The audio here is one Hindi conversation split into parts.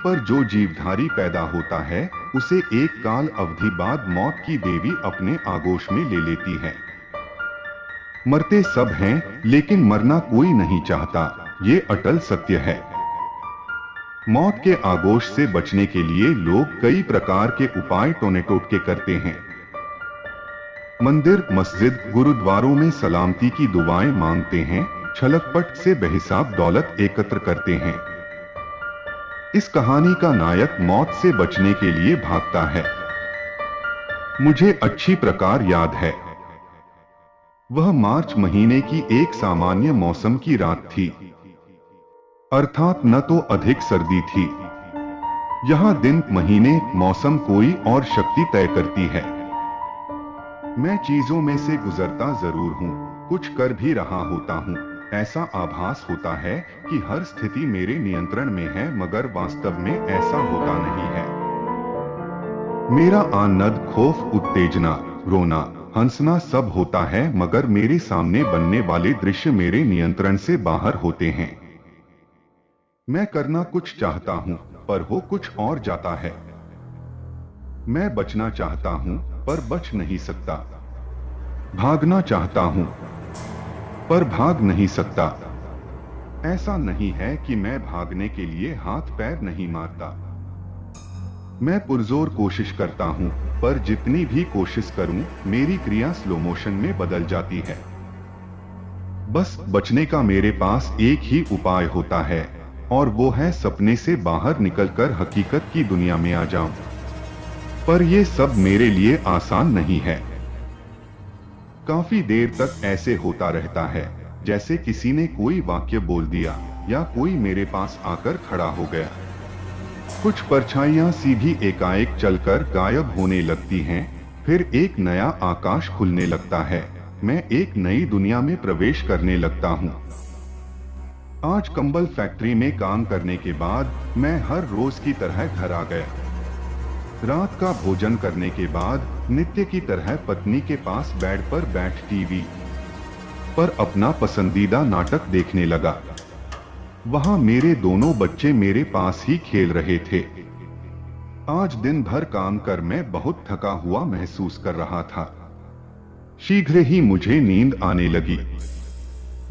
पर जो जीवधारी पैदा होता है उसे एक काल अवधि बाद मौत की देवी अपने आगोश में ले लेती है। मरते सब हैं, लेकिन मरना कोई नहीं चाहता, ये अटल सत्य है। मौत के आगोश से बचने के लिए लोग कई प्रकार के उपाय टोने टोटके करते हैं। मंदिर, मस्जिद, गुरुद्वारों में सलामती की दुआएं मांगते हैं, छलकपट से बेहिसाब दौलत एकत्र करते हैं। इस कहानी का नायक मौत से बचने के लिए भागता है। मुझे अच्छी प्रकार याद है। वह मार्च महीने की एक सामान्य मौसम की रात थी, अर्थात न तो अधिक सर्दी थी। यहां दिन, महीने, मौसम कोई और शक्ति तय करती है। मैं चीजों में से गुजरता जरूर हूं, कुछ कर भी रहा होता हूं। ऐसा आभास होता है कि हर स्थिति मेरे नियंत्रण में है, मगर वास्तव में ऐसा होता नहीं है। मेरा आनंद, खौफ, उत्तेजना, रोना, हंसना सब होता है, मगर मेरे सामने बनने वाले दृश्य मेरे नियंत्रण से बाहर होते हैं। मैं करना कुछ चाहता हूं, पर हो कुछ और जाता है। मैं बचना चाहता हूं, पर बच नहीं सकता। भागना चाहता हूं, पर भाग नहीं सकता। ऐसा नहीं है कि मैं भागने के लिए हाथ पैर नहीं मारता। मैं पुरजोर कोशिश करता हूं, पर जितनी भी कोशिश करूं, मेरी क्रिया स्लो मोशन में बदल जाती है। बस बचने का मेरे पास एक ही उपाय होता है, और वो है सपने से बाहर निकलकर हकीकत की दुनिया में आ जाऊं। पर यह सब मेरे लिए आसान नहीं है। काफी देर तक ऐसे होता रहता है जैसे किसी ने कोई वाक्य बोल दिया या कोई मेरे पास आकर खड़ा हो गया। कुछ परछाइयां सी भी एकाएक चलकर गायब होने लगती हैं, फिर एक नया आकाश खुलने लगता है। मैं एक नई दुनिया में प्रवेश करने लगता हूं। आज कंबल फैक्ट्री में काम करने के बाद मैं हर रोज की तरह घर आ गया। रात का भोजन करने के बाद नित्य की तरह पत्नी के पास बेड पर बैठ टीवी पर अपना पसंदीदा नाटक देखने लगा। वहां मेरे दोनों बच्चे मेरे पास ही खेल रहे थे। आज दिन भर काम कर मैं बहुत थका हुआ महसूस कर रहा था। शीघ्र ही मुझे नींद आने लगी।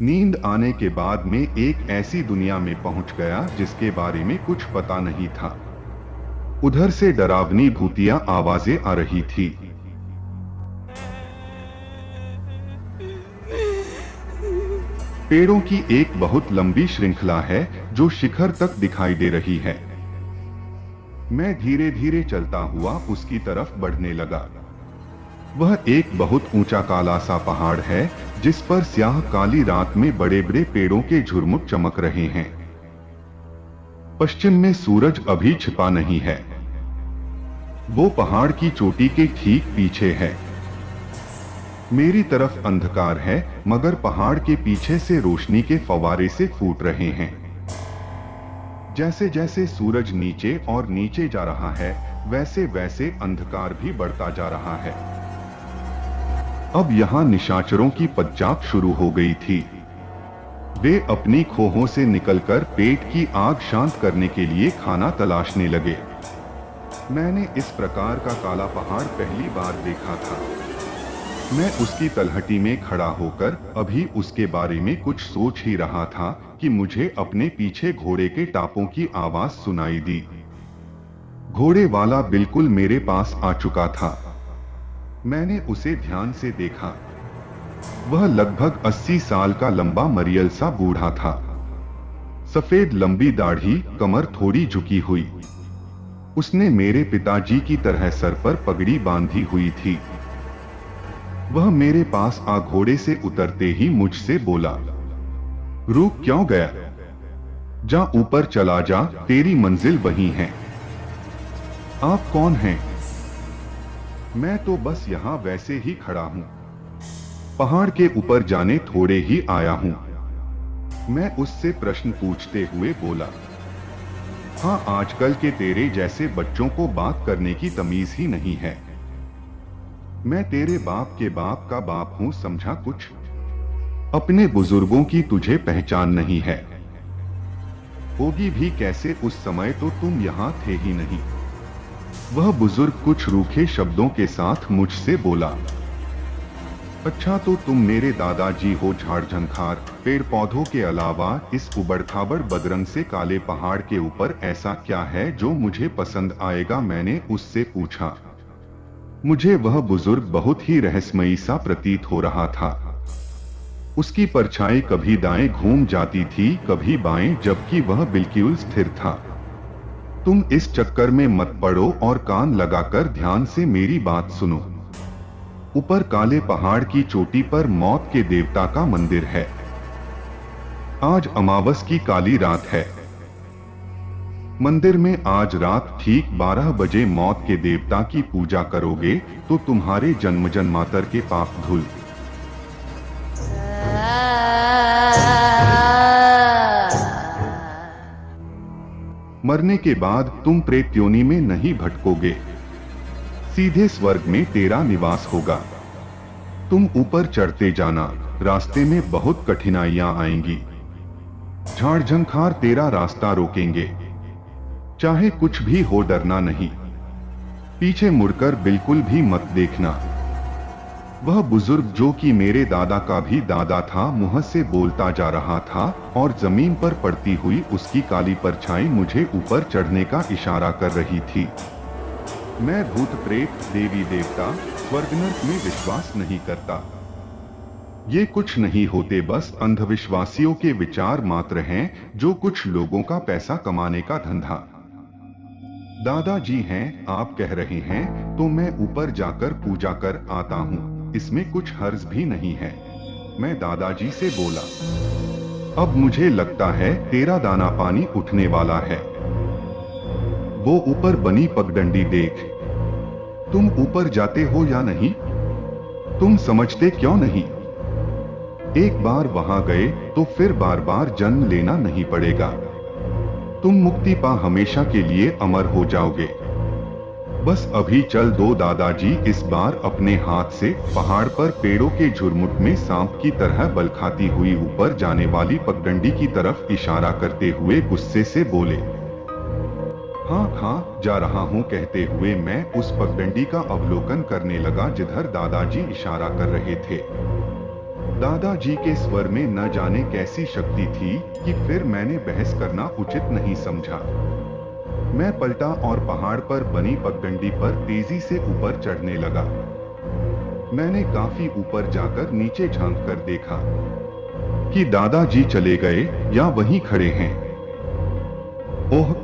नींद आने के बाद मैं एक ऐसी दुनिया में पहुंच गया जिसके बारे में कुछ पता नहीं था। उधर से डरावनी भूतिया आवाजें आ रही थी। पेड़ों की एक बहुत लंबी श्रृंखला है जो शिखर तक दिखाई दे रही है। मैं धीरे धीरे चलता हुआ उसकी तरफ बढ़ने लगा। वह एक बहुत ऊंचा काला सा पहाड़ है जिस पर स्याह काली रात में बड़े बड़े पेड़ों के झुरमुट चमक रहे हैं। पश्चिम में सूरज अभी छिपा नहीं है। वो पहाड़ की चोटी के ठीक पीछे है। मेरी तरफ अंधकार है, मगर पहाड़ के पीछे से रोशनी के फव्वारे से फूट रहे हैं। जैसे जैसे सूरज नीचे और नीचे जा रहा है, वैसे वैसे अंधकार भी बढ़ता जा रहा है। अब यहाँ निशाचरों की पदचाप शुरू हो गई थी। वे अपनी खोहों से निकलकर पेट की आग शांत करने के लिए खाना तलाशने लगे। मैंने इस प्रकार का काला पहाड़ पहली बार देखा था। मैं उसकी तलहटी में खड़ा होकर अभी उसके बारे में कुछ सोच ही रहा था कि मुझे अपने पीछे घोड़े के टापों की आवाज सुनाई दी। घोड़े वाला बिल्कुल मेरे पास आ चुका था। मैंने उसे ध्यान से देखा। वह लगभग 80 साल का लंबा मरियल सा बूढ़ा था। सफेद लंबी दाढ़ी, कमर थोड़ी झुकी हुई। उसने मेरे पिताजी की तरह सर पर पगड़ी बांधी हुई थी। वह मेरे पास आ घोड़े से उतरते ही मुझसे बोला, रुक क्यों गया? जा ऊपर चला जा, तेरी मंजिल वहीं है। आप कौन हैं? मैं तो बस यहाँ वैसे ही खड़ा हूँ। पहाड़ के ऊपर जाने थोड़े ही आया हूँ। मैं उससे प्रश्न पूछते हुए बोला, हाँ, आजकल के तेरे जैसे बच्चों को बात करने की तमीज ही नहीं है। मैं तेरे बाप के बाप का बाप हूं, समझा कुछ? अपने बुजुर्गों की तुझे पहचान नहीं है। होगी भी कैसे, उस समय तो तुम यहाँ थे ही नहीं। वह बुजुर्ग कुछ रूखे शब्दों के साथ मुझसे बोला, अच्छा तो तुम मेरे दादाजी हो। झाड़-झंखार पेड़ पौधों के अलावा इस उबड़-खाबड़ बदरंग से काले पहाड़ के ऊपर ऐसा क्या है जो मुझे पसंद आएगा, मैंने उससे पूछा। मुझे वह बुजुर्ग बहुत ही रहस्यमयी सा प्रतीत हो रहा था। उसकी परछाई कभी दाएं घूम जाती थी, कभी बाएं, जबकि वह बिल्कुल स्थिर था। तुम इस चक्कर में मत पड़ो और कान लगाकर ध्यान से मेरी बात सुनो। ऊपर काले पहाड़ की चोटी पर मौत के देवता का मंदिर है। आज अमावस की काली रात है। मंदिर में आज रात ठीक 12 बजे मौत के देवता की पूजा करोगे तो तुम्हारे जन्म जन्मांतर के पाप धुल मरने के बाद तुम प्रेत योनि में नहीं भटकोगे, सीधे स्वर्ग में तेरा निवास होगा। तुम ऊपर चढ़ते जाना, रास्ते में बहुत कठिनाइयां आएंगी। झाड़-झंखार तेरा रास्ता रोकेंगे, चाहे कुछ भी हो डरना नहीं। पीछे मुड़कर बिल्कुल भी मत देखना। वह बुजुर्ग जो कि मेरे दादा का भी दादा था, मुंह से बोलता जा रहा था और जमीन पर पड़ती हुई उसकी काली परछाई मुझे ऊपर चढ़ने का इशारा कर रही थी। मैं भूत प्रेत, देवी देवता, स्वर्ग नरक में विश्वास नहीं करता। ये कुछ नहीं होते, बस अंधविश्वासियों के विचार मात्र हैं, जो कुछ लोगों का पैसा कमाने का धंधा। दादाजी हैं, आप कह रहे हैं तो मैं ऊपर जाकर पूजा कर आता हूँ, इसमें कुछ हर्ज भी नहीं है। मैं दादाजी से बोला, अब मुझे लगता है तेरा दाना पानी उठने वाला है। वो ऊपर बनी पगडंडी देख। तुम ऊपर जाते हो या नहीं? तुम समझते क्यों नहीं? एक बार वहां गए तो फिर बार बार जन्म लेना नहीं पड़ेगा। तुम मुक्ति पा हमेशा के लिए अमर हो जाओगे। बस अभी चल दो। दादाजी इस बार अपने हाथ से पहाड़ पर पेड़ों के झुरमुट में सांप की तरह बल खाती हुई ऊपर जाने वाली पगडंडी की तरफ इशारा करते हुए गुस्से से बोले, हाँ जा रहा हूँ। कहते हुए मैं उस पगडंडी का अवलोकन करने लगा जिधर दादाजी इशारा कर रहे थे। दादाजी के स्वर में न जाने कैसी शक्ति थी कि फिर मैंने बहस करना उचित नहीं समझा। मैं पलटा और पहाड़ पर बनी पगडंडी पर तेजी से ऊपर चढ़ने लगा। मैंने काफी ऊपर जाकर नीचे झांक कर देखा कि दादाजी चले गए या वहीं खड़े हैं। ओह,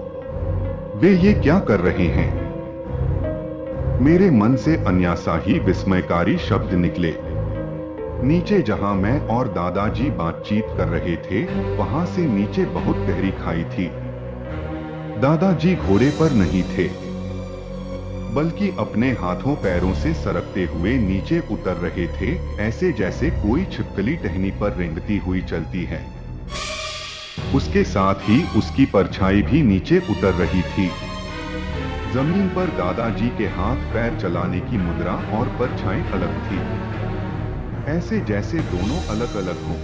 वे ये क्या कर रहे हैं? मेरे मन से अन्यासा ही विस्मयकारी शब्द निकले। नीचे जहां मैं और दादाजी बातचीत कर रहे थे, वहां से नीचे बहुत गहरी खाई थी। दादाजी घोड़े पर नहीं थे, बल्कि अपने हाथों पैरों से सरकते हुए नीचे उतर रहे थे, ऐसे जैसे कोई छिपकली टहनी पर रेंगती हुई चलती है। उसके साथ ही उसकी परछाई भी नीचे उतर रही थी। जमीन पर दादाजी के हाथ पैर चलाने की मुद्रा और परछाई अलग थी, ऐसे जैसे दोनों अलग अलग हों।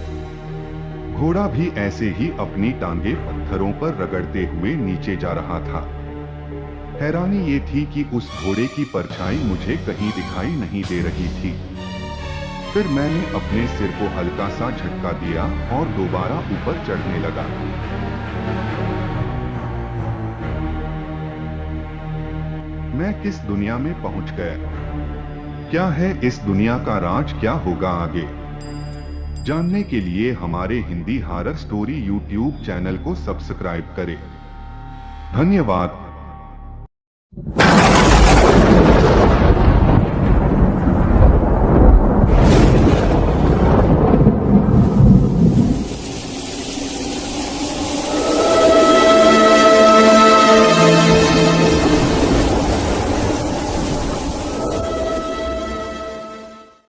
घोड़ा भी ऐसे ही अपनी टांगे पत्थरों पर रगड़ते हुए नीचे जा रहा था। हैरानी ये थी कि उस घोड़े की परछाई मुझे कहीं दिखाई नहीं दे रही थी। फिर मैंने अपने सिर को हल्का सा झटका दिया और दोबारा ऊपर चढ़ने लगा। मैं किस दुनिया में पहुंच गया? क्या है इस दुनिया का राज? क्या होगा आगे? जानने के लिए हमारे Hindi horror story YouTube channel को सब्सक्राइब करें। धन्यवाद।